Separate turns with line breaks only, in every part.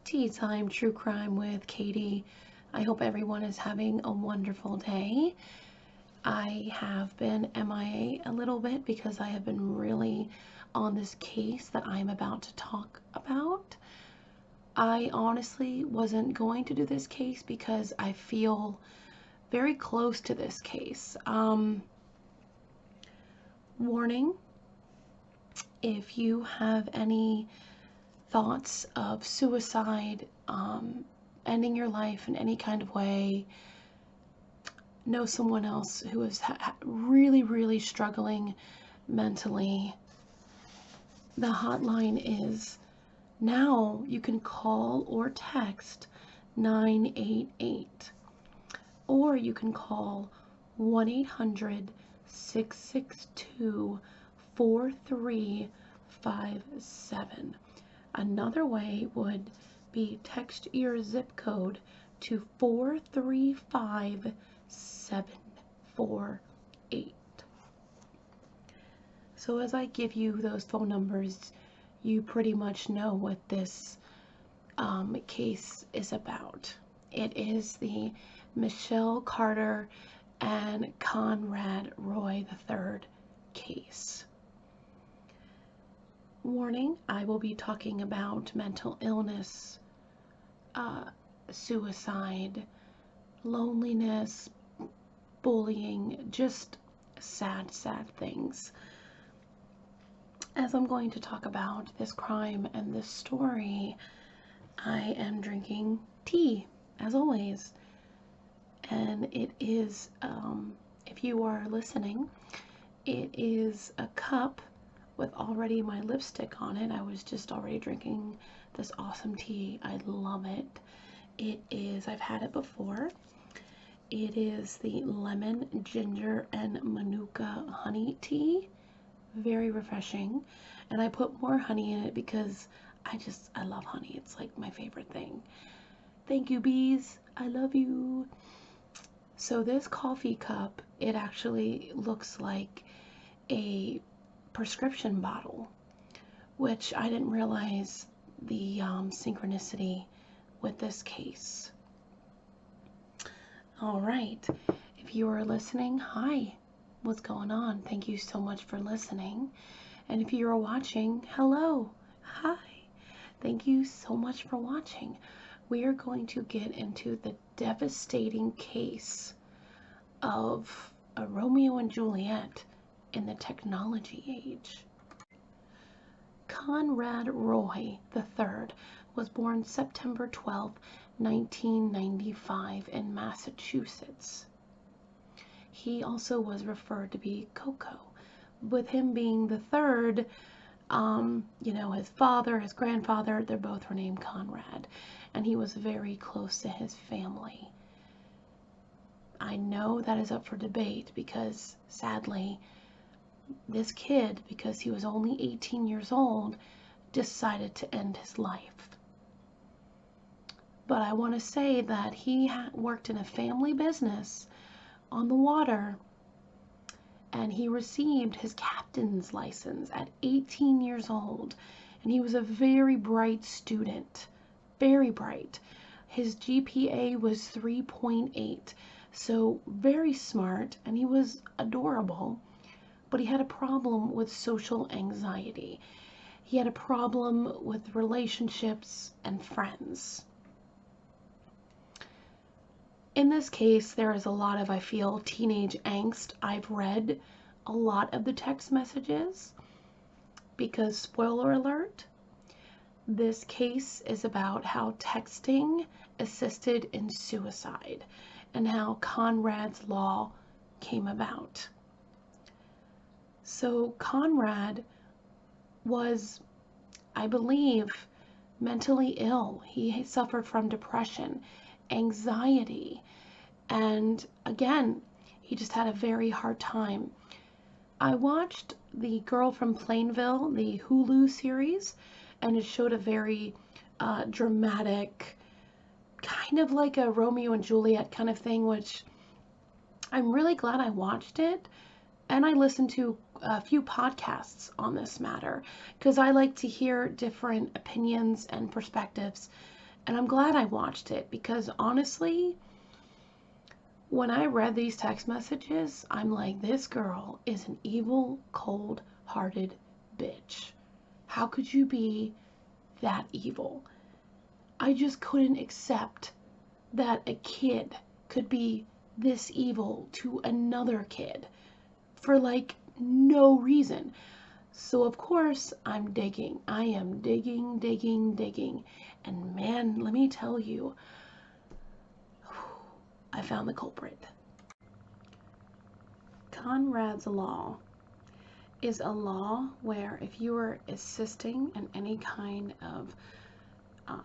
Tea Time True Crime with Katie. I hope everyone is having a wonderful day. I have been MIA a little bit because I have been really on this case that I'm about to talk about. I honestly wasn't going to do this case because I feel very close to this case. Warning, if you have any thoughts of suicide, ending your life in any kind of way, know someone else who is really struggling mentally, the hotline is now. You can call or text 988, or you can call 1-800-662-4357. Another way would be text your zip code to 435748. So as I give you those phone numbers, you pretty much know what this case is about. It is the Michelle Carter and Conrad Roy III case. Warning, I will be talking about mental illness, suicide, loneliness, bullying, just sad things. As I'm going to talk about this crime and this story, I am drinking tea, as always. And it is, if you are listening, it is a cup with already my lipstick on it. I was just already drinking this awesome tea. I love it. It is, I've had it before. It is the lemon, ginger, and manuka honey tea. Very refreshing. And I put more honey in it because I love honey. It's like my favorite thing. Thank you, bees. I love you. So this coffee cup, it actually looks like a prescription bottle, which I didn't realize the synchronicity with this case. All right, if you are listening, hi, what's going on? Thank you so much for listening. And if you are watching, hello, hi, thank you so much for watching. We are going to get into the devastating case of a Romeo and Juliet in the technology age. Conrad Roy III was born September 12, 1995 in Massachusetts. He also was referred to be Coco, with him being the third. His father, his grandfather, they both were named Conrad, and he was very close to his family. I know that is up for debate because, sadly, this kid, because he was only 18 years old, decided to end his life. But I want to say that he worked in a family business on the water, and he received his captain's license at 18 years old, and he was a very bright student, very bright. His GPA was 3.8, so very smart, and he was adorable. But he had a problem with social anxiety. He had a problem with relationships and friends. In this case, there is a lot of, I feel, teenage angst. I've read a lot of the text messages because, spoiler alert, this case is about how texting assisted in suicide and how Conrad's law came about. So Conrad was, I believe, mentally ill. He suffered from depression, anxiety, and again, he just had a very hard time. I watched The Girl from Plainville, the Hulu series, and it showed a very dramatic, kind of like a Romeo and Juliet kind of thing, which I'm really glad I watched it. And I listened to a few podcasts on this matter because I like to hear different opinions and perspectives And I'm glad I watched it, because honestly, when I read these text messages, I'm like, this girl is an evil, cold-hearted bitch. How could you be that evil? I just couldn't accept that a kid could be this evil to another kid for like no reason. So of course I'm digging. I am digging, digging, digging. And man, let me tell you, I found the culprit. Conrad's law is a law where if you are assisting in any kind of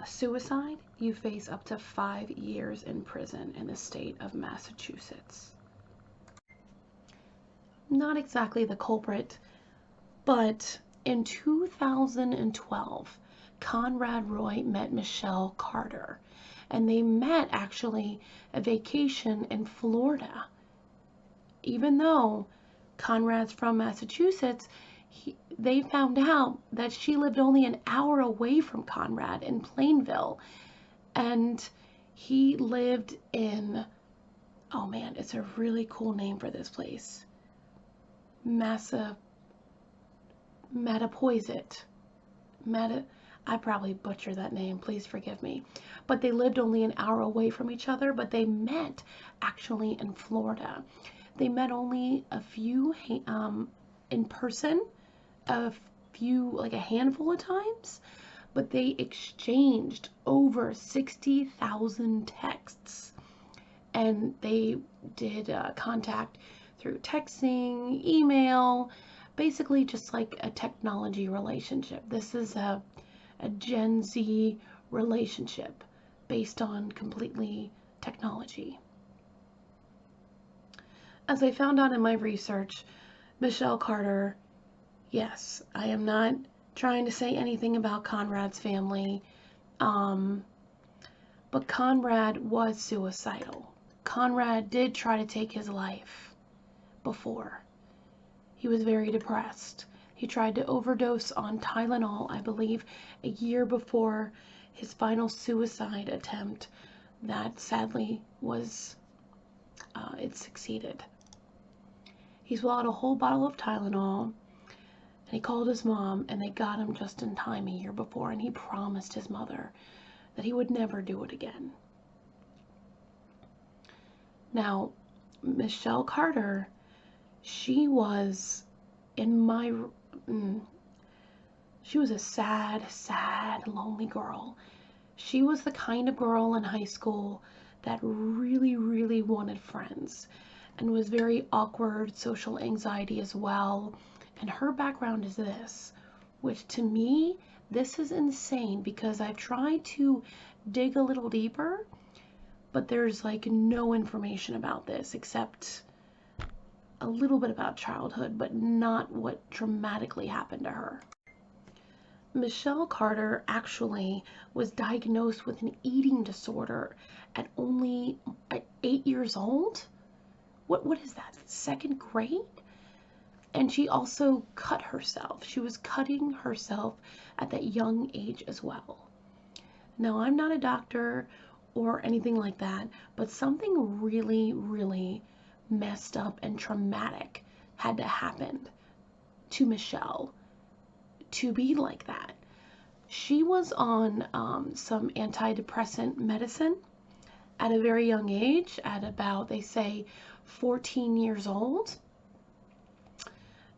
suicide, you face up to 5 years in prison in the state of Massachusetts. Not exactly the culprit, but in 2012, Conrad Roy met Michelle Carter, and they met actually a vacation in Florida. Even though Conrad's from Massachusetts, they found out that she lived only an hour away from Conrad in Plainville, and he lived in, oh man, it's a really cool name for this place, Mattapoisett. I probably butchered that name, please forgive me. But they lived only an hour away from each other, but they met actually in Florida. They met only a few in person, like a handful of times, but they exchanged over 60,000 texts. And they did contact through texting, email, basically just like a technology relationship. This is a Gen Z relationship based on completely technology. As I found out in my research, Michelle Carter, yes, I am not trying to say anything about Conrad's family, but Conrad was suicidal. Conrad did try to take his life before. He was very depressed. He tried to overdose on Tylenol, I believe, a year before his final suicide attempt that sadly was, it succeeded. He swallowed a whole bottle of Tylenol, and he called his mom, and they got him just in time a year before, and he promised his mother that he would never do it again. Now, Michelle Carter, she was she was a sad, sad, lonely girl. She was the kind of girl in high school that really, really wanted friends and was very awkward, social anxiety as well. And her background is this, which to me, this is insane because I've tried to dig a little deeper, but there's like no information about this except a little bit about childhood, but not what dramatically happened to her. Michelle Carter actually was diagnosed with an eating disorder at only 8 years old. What is that? 2nd grade? And she also cut herself. She was cutting herself at that young age as well. Now, I'm not a doctor or anything like that, but something really, really messed up and traumatic had to happen to Michelle to be like that. She was on some antidepressant medicine at a very young age, at about, they say, 14 years old.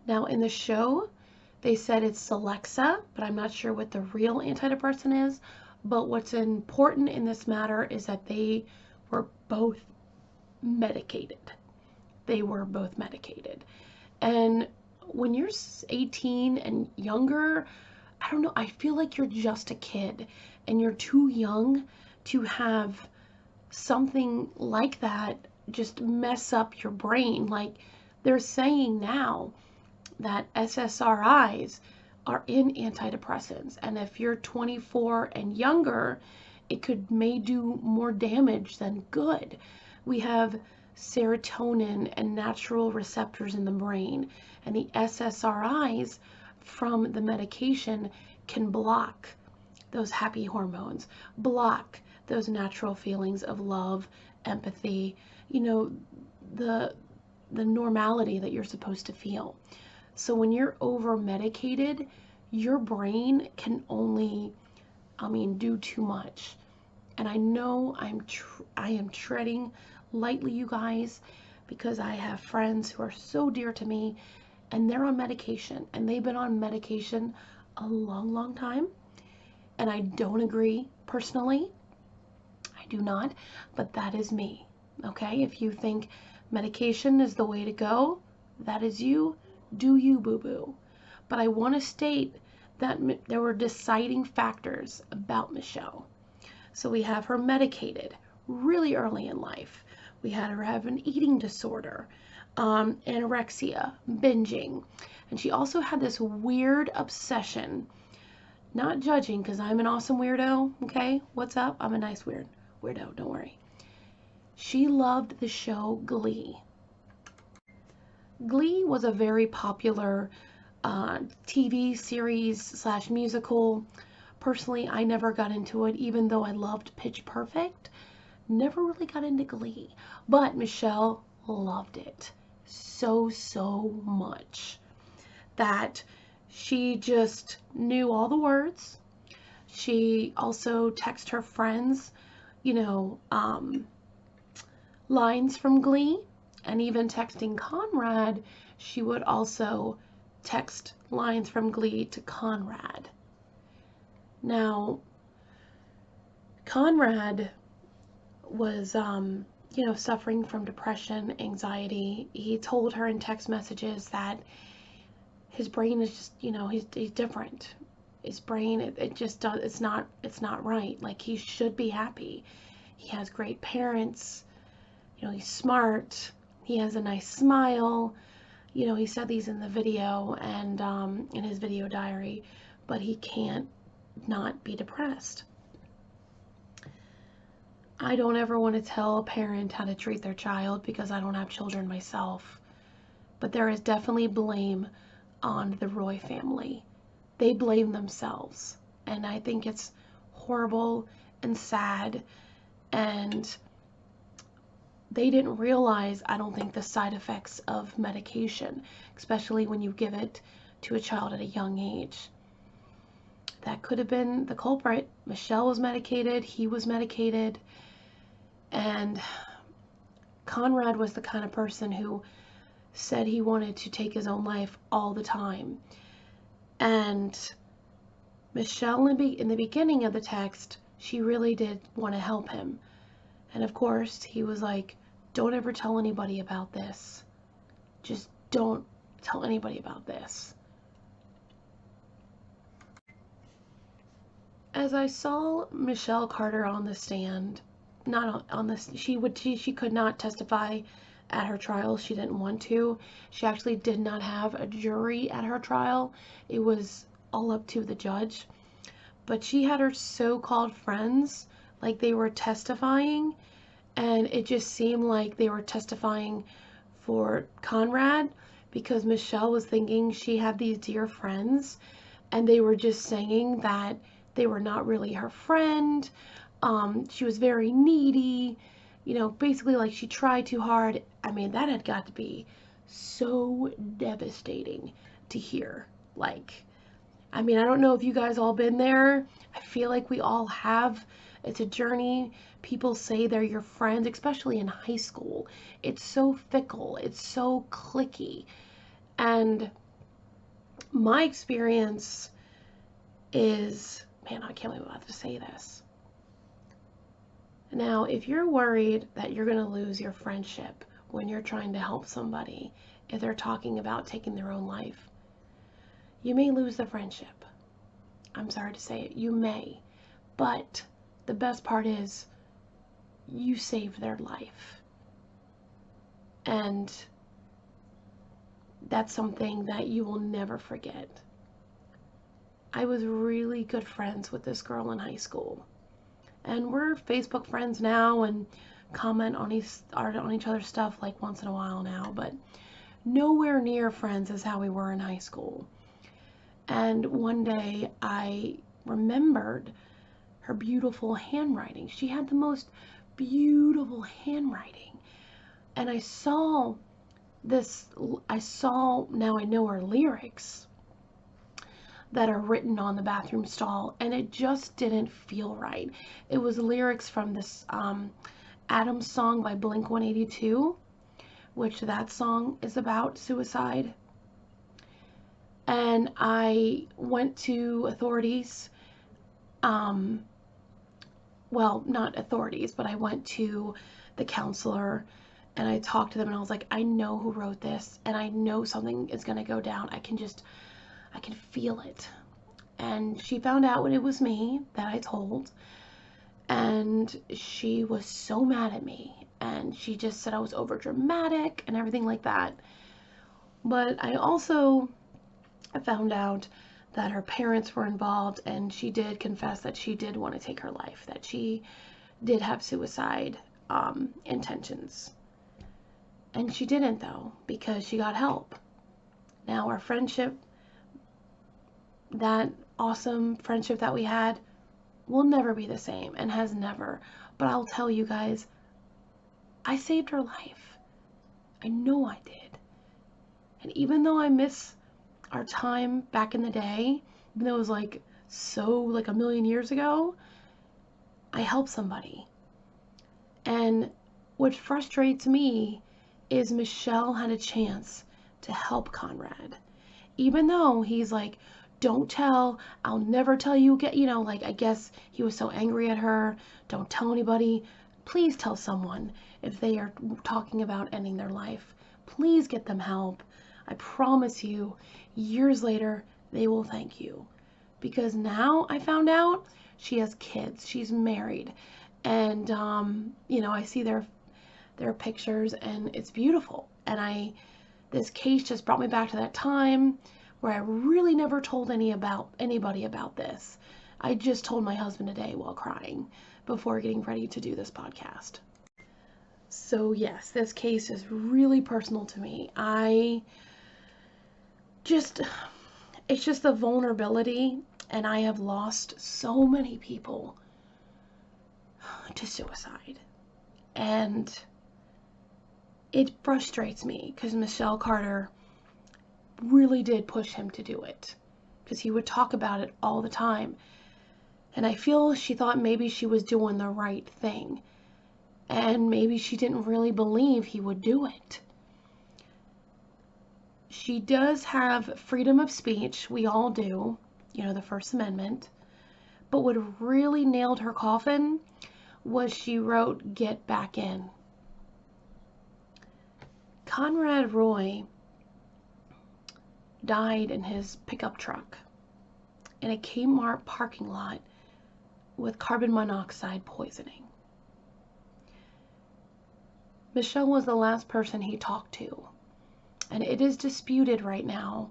Now, in the show, they said it's Celexa, but I'm not sure what the real antidepressant is. But what's important in this matter is that they were both medicated. They were both medicated. And when you're 18 and younger, I don't know, I feel like you're just a kid and you're too young to have something like that just mess up your brain. Like they're saying now that SSRIs are in antidepressants, and if you're 24 and younger, it may do more damage than good. We have serotonin and natural receptors in the brain, and the SSRIs from the medication can block those happy hormones, block those natural feelings of love, empathy, you know, the normality that you're supposed to feel. So when you're over medicated, your brain can only, do too much. And I know I am treading lightly, you guys, because I have friends who are so dear to me, and they're on medication, and they've been on medication a long, long time. And I don't agree personally. I do not, but that is me. Okay? If you think medication is the way to go, that is you. Do you, boo-boo. But I want to state that there were deciding factors about Michelle. So we have her medicated really early in life. We had her have an eating disorder, anorexia, binging. And she also had this weird obsession. Not judging, because I'm an awesome weirdo, okay? What's up? I'm a nice weirdo, don't worry. She loved the show Glee. Glee was a very popular TV series / musical. Personally, I never got into it, even though I loved Pitch Perfect. Never really got into Glee. But Michelle loved it so, so much that she just knew all the words. She also texted her friends, lines from Glee. And even texting Conrad, she would also text lines from Glee to Conrad. Now, Conrad was, suffering from depression, anxiety. He told her in text messages that his brain is just, he's different. His brain, it just does, it's not right. Like, he should be happy. He has great parents. He's smart. He has a nice smile. He said these in the video and in his video diary, but he can't not be depressed. I don't ever want to tell a parent how to treat their child because I don't have children myself. But there is definitely blame on the Roy family. They blame themselves. And I think it's horrible and sad. And they didn't realize, I don't think, the side effects of medication, especially when you give it to a child at a young age. That could have been the culprit. Michelle was medicated, he was medicated, and Conrad was the kind of person who said he wanted to take his own life all the time. And Michelle, in the beginning of the text, she really did want to help him. And of course, he was like, don't ever tell anybody about this. Just don't tell anybody about this. As I saw Michelle Carter on the stand, not on this, she could not testify at her trial. She didn't want to. She actually did not have a jury at her trial. It was all up to the judge. But she had her so-called friends, like they were testifying, and it just seemed like they were testifying for Conrad because Michelle was thinking she had these dear friends, and they were just saying that they were not really her friend. She was very needy, basically like she tried too hard. I mean, that had got to be so devastating to hear. I don't know if you guys all been there. I feel like we all have. It's a journey. People say they're your friends, especially in high school. It's so fickle. It's so cliquey. And my experience is, man, I can't believe I'm about to say this. Now, if you're worried that you're going to lose your friendship when you're trying to help somebody, if they're talking about taking their own life, you may lose the friendship. I'm sorry to say it, you may. But the best part is you saved their life. And that's something that you will never forget. I was really good friends with this girl in high school. And we're Facebook friends now and comment on each other's stuff like once in a while now, but nowhere near friends as how we were in high school. And one day I remembered her beautiful handwriting. She had the most beautiful handwriting. And I saw now I know her lyrics that are written on the bathroom stall, and it just didn't feel right. It was lyrics from this Adams song by Blink 182, which that song is about suicide. And I went to authorities, well, not authorities, but I went to the counselor and I talked to them and I was like, I know who wrote this and I know something is going to go down. I can feel it. And she found out when it was me that I told, and she was so mad at me, and she just said I was over dramatic and everything like that. But I also found out that her parents were involved, and she did confess that she did want to take her life, that she did have suicide intentions. And she didn't, though, because she got help. Now our friendship, that awesome friendship that we had, will never be the same and has never. But I'll tell you guys, I saved her life. I know I did. And even though I miss our time back in the day, even though it was like a million years ago, I helped somebody. And what frustrates me is Michelle had a chance to help Conrad. Even though he's like, don't tell, I'll never tell you again, like, I guess he was so angry at her, don't tell anybody. Please tell someone if they are talking about ending their life. Please get them help. I promise you, years later, they will thank you. Because now I found out she has kids, she's married, and I see their pictures and it's beautiful. And this case just brought me back to that time where I really never told anybody about this. I just told my husband today while crying before getting ready to do this podcast. So yes, this case is really personal to me. It's just the vulnerability, and I have lost so many people to suicide. And it frustrates me because Michelle Carter really did push him to do it, because he would talk about it all the time. And I feel she thought maybe she was doing the right thing, and maybe she didn't really believe he would do it. She does have freedom of speech, we all do, the First Amendment. But what really nailed her coffin was she wrote, "Get back in." Conrad Roy died in his pickup truck in a Kmart parking lot with carbon monoxide poisoning. Michelle was the last person he talked to, and it is disputed right now,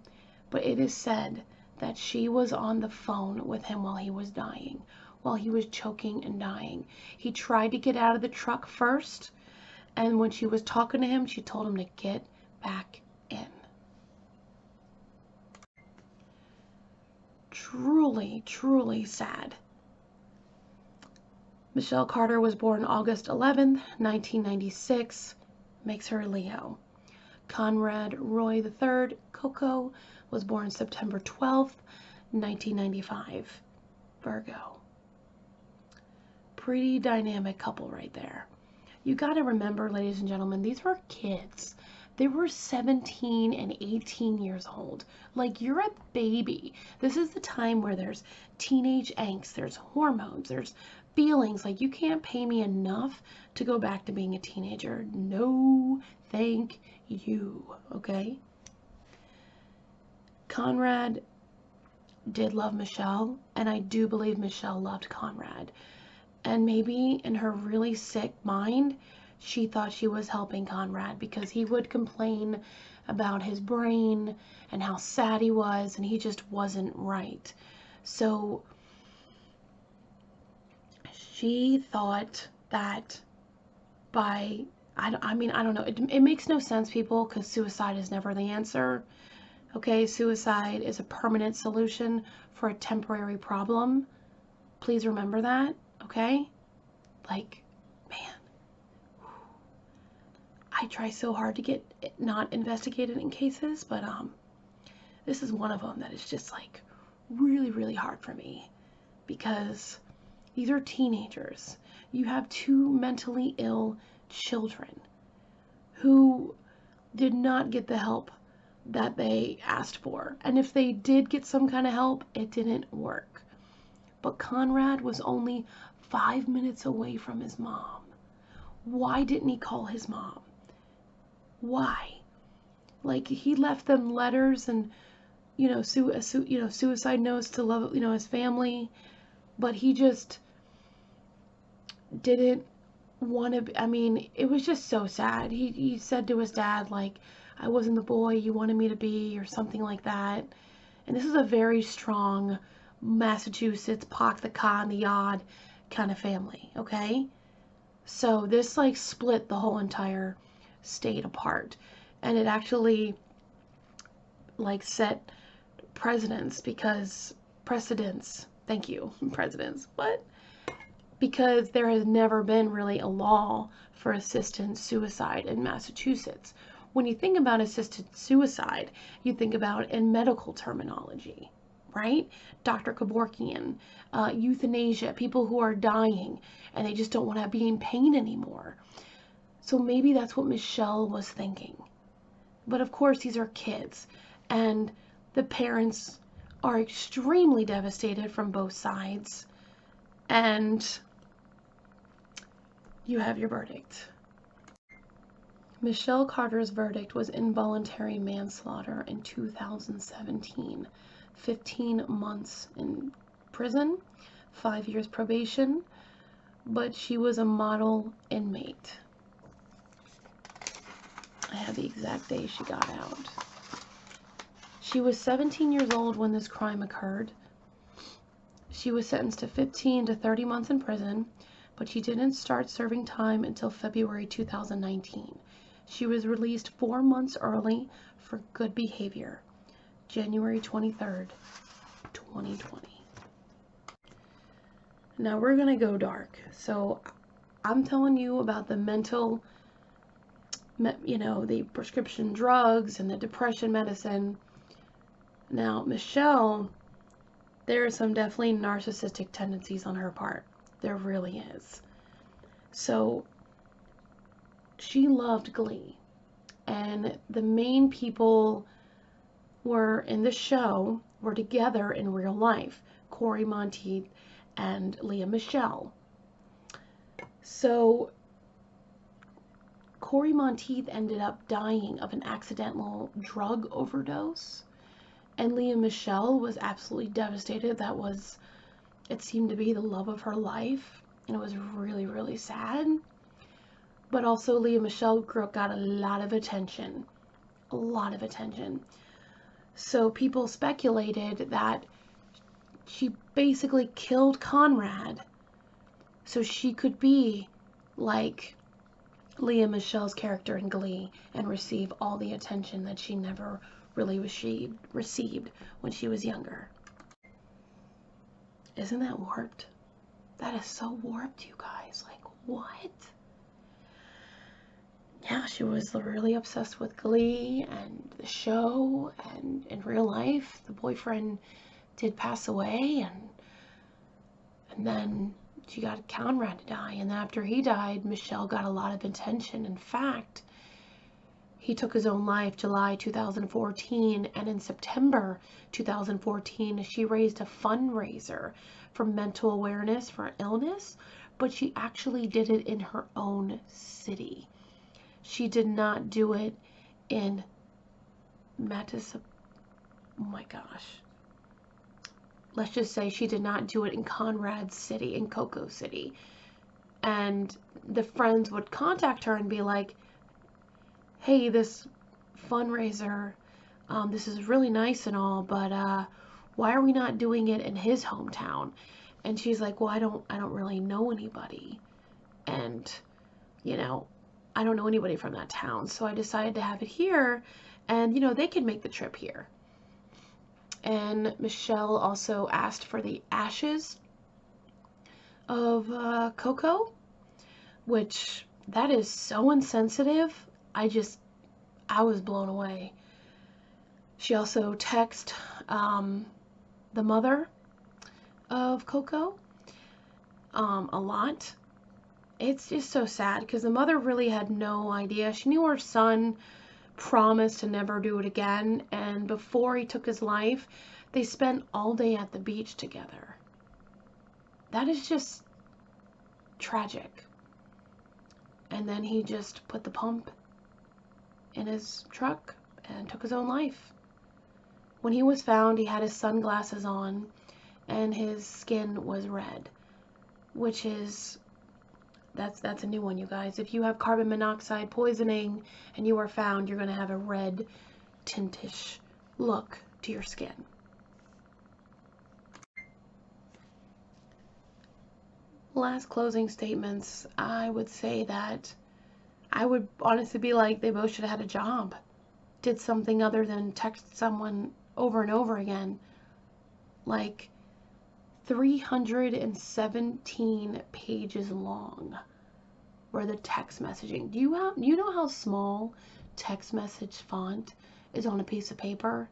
but it is said that she was on the phone with him while he was dying, while he was choking and dying. He tried to get out of the truck first, and when she was talking to him, she told him to get back in. Truly, truly sad. Michelle Carter was born August 11th, 1996, makes her a Leo. Conrad Roy III, Coco, was born September 12th, 1995, Virgo. Pretty dynamic couple right there. You got to remember, ladies and gentlemen, these were kids. They were 17 and 18 years old. Like, you're a baby. This is the time where there's teenage angst, there's hormones, there's feelings. Like, you can't pay me enough to go back to being a teenager. No, thank you, okay? Conrad did love Michelle, and I do believe Michelle loved Conrad. And maybe in her really sick mind, she thought she was helping Conrad, because he would complain about his brain and how sad he was, and he just wasn't right. So she thought that I don't know. It makes no sense, people, because suicide is never the answer. Okay, suicide is a permanent solution for a temporary problem. Please remember that, okay? Like, man, I try so hard to get not investigated in cases, but this is one of them that is just like really, really hard for me because these are teenagers. You have two mentally ill children who did not get the help that they asked for. And if they did get some kind of help, it didn't work. But Conrad was only 5 minutes away from his mom. Why didn't he call his mom? Why? Like, he left them letters and, suicide notes to love, his family, but he just didn't want to. I mean, it was just so sad. He said to his dad, like, I wasn't the boy you wanted me to be, or something like that. And this is a very strong Massachusetts, park the car in the yard kind of family, okay? So this like split the whole entire state apart. And it actually like set precedents, thank you, presidents, but because there has never been really a law for assisted suicide in Massachusetts. When you think about assisted suicide, you think about in medical terminology, right? Dr. Kevorkian, euthanasia, people who are dying and they just don't want to be in pain anymore. So maybe that's what Michelle was thinking. But of course, these are kids, and the parents are extremely devastated from both sides. And you have your verdict. Michelle Carter's verdict was involuntary manslaughter in 2017. 15 months in prison, 5 years probation, but she was a model inmate. I have the exact day she got out. She was 17 years old when this crime occurred. She was sentenced to 15 to 30 months in prison, but she didn't start serving time until February 2019. She was released 4 months early for good behavior, January 23rd, 2020. Now we're going to go dark. So I'm telling you about the mental, the prescription drugs and the depression medicine. Now, Michelle, there are some definitely narcissistic tendencies on her part. There really is. So she loved Glee, and the main people were in the show were together in real life, Corey Monteith and Lea Michele. So Corey Monteith ended up dying of an accidental drug overdose, and Lea Michele was absolutely devastated. It seemed to be the love of her life, and it was really, really sad. But also Lea Michele got a lot of attention. A lot of attention. So people speculated that she basically killed Conrad so she could be like Lea Michele's character in Glee and receive all the attention that she never really received when she was younger. Isn't that warped? That is so warped, you guys. Like, what? Yeah, she was really obsessed with Glee and the show, and in real life, the boyfriend did pass away, and then she got Conrad to die, and then after he died, Michelle got a lot of attention. In fact, he took his own life July 2014, and in September 2014, she raised a fundraiser for mental awareness for illness, but she actually did it in her own city. She did not do it in oh my gosh. Let's just say she did not do it in Conrad's city, in Cocoa City. And the friends would contact her and be like, hey, this fundraiser, this is really nice and all, but why are we not doing it in his hometown? And she's like, well, I don't really know anybody. And, I don't know anybody from that town. So I decided to have it here, and, they can make the trip here. and Michelle also asked for the ashes of Coco, which that is so insensitive. I was blown away. She also texted the mother of Coco a lot. It's just so sad because the mother really had no idea. She knew her son promised to never do it again, and before he took his life, they spent all day at the beach together. That is just tragic. And then he just put the pump in his truck and took his own life. When he was found, he had his sunglasses on and his skin was red, which is, that's a new one, you guys. If you have carbon monoxide poisoning and you are found, you're going to have a red tintish look to your skin. Last closing statements, I would say that I would honestly be like, they both should have had a job. Did something other than text someone over and over again. Like 317 pages long were the text messaging. Do you know how small text message font is on a piece of paper?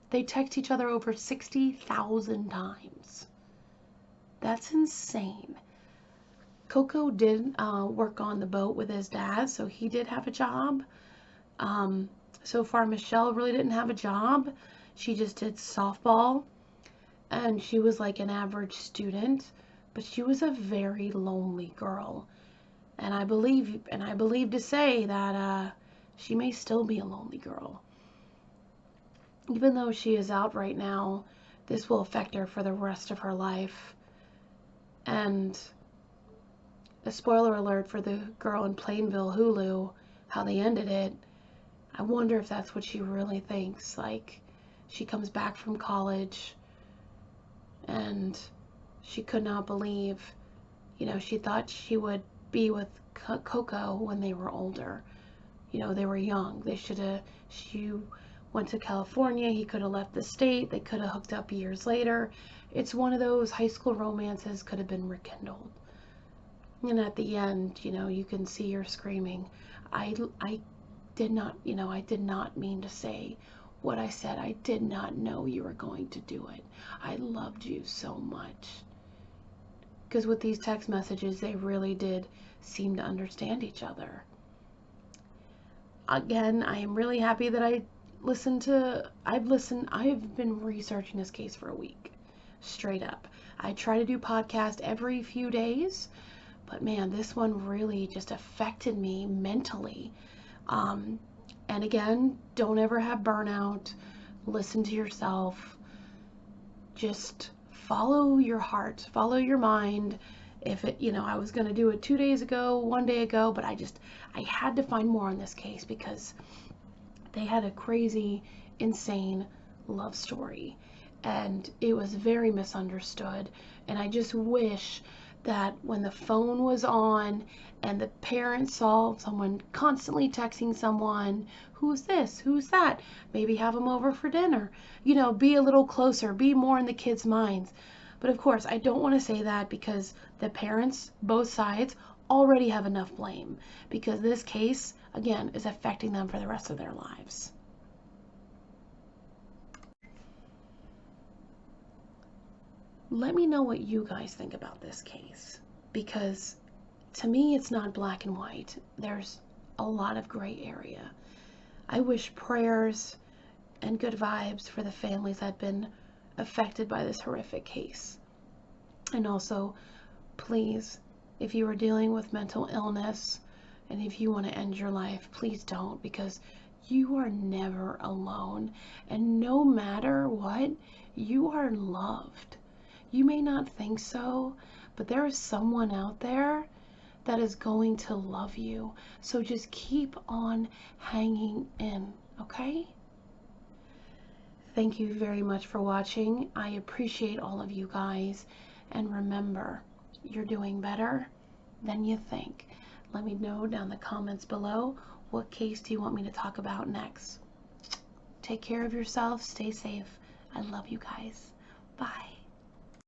They text each other over 60,000 times. That's insane. Coco did work on the boat with his dad, so he did have a job. So far, Michelle really didn't have a job. She just did softball, and she was like an average student, but she was a very lonely girl. And I believe to say that she may still be a lonely girl. Even though she is out right now, this will affect her for the rest of her life. And a spoiler alert for the girl in Plainville, Hulu, how they ended it. I wonder if that's what she really thinks. Like, she comes back from college and she could not believe, she thought she would be with Coco when they were older. They were young. She went to California. He could have left the state. They could have hooked up years later. It's one of those high school romances could have been rekindled. And at the end, you can see her screaming. I did not mean to say what I said. I did not know you were going to do it. I loved you so much. Because with these text messages, they really did seem to understand each other. Again, I am really happy that I've been researching this case for a week. Straight up. I try to do podcast every few days, but man, this one really just affected me mentally. And again, don't ever have burnout. Listen to yourself. Just follow your heart, follow your mind. If I was going to do it 2 days ago, 1 day ago, but I had to find more on this case because they had a crazy, insane love story. And it was very misunderstood. And I just wish that when the phone was on and the parents saw someone constantly texting someone, who's this, who's that, maybe have them over for dinner, be a little closer, be more in the kids' minds. But of course, I don't want to say that because the parents, both sides, already have enough blame because this case, again, is affecting them for the rest of their lives. Let me know what you guys think about this case, because to me it's not black and white. There's a lot of gray area. I wish prayers and good vibes for the families that have been affected by this horrific case. And also, please, if you are dealing with mental illness and if you want to end your life, please don't, because you are never alone. And no matter what, you are loved. You may not think so, but there is someone out there that is going to love you. So just keep on hanging in, okay? Thank you very much for watching. I appreciate all of you guys. And remember, you're doing better than you think. Let me know down in the comments below, what case do you want me to talk about next? Take care of yourself, stay safe, I love you guys. Bye.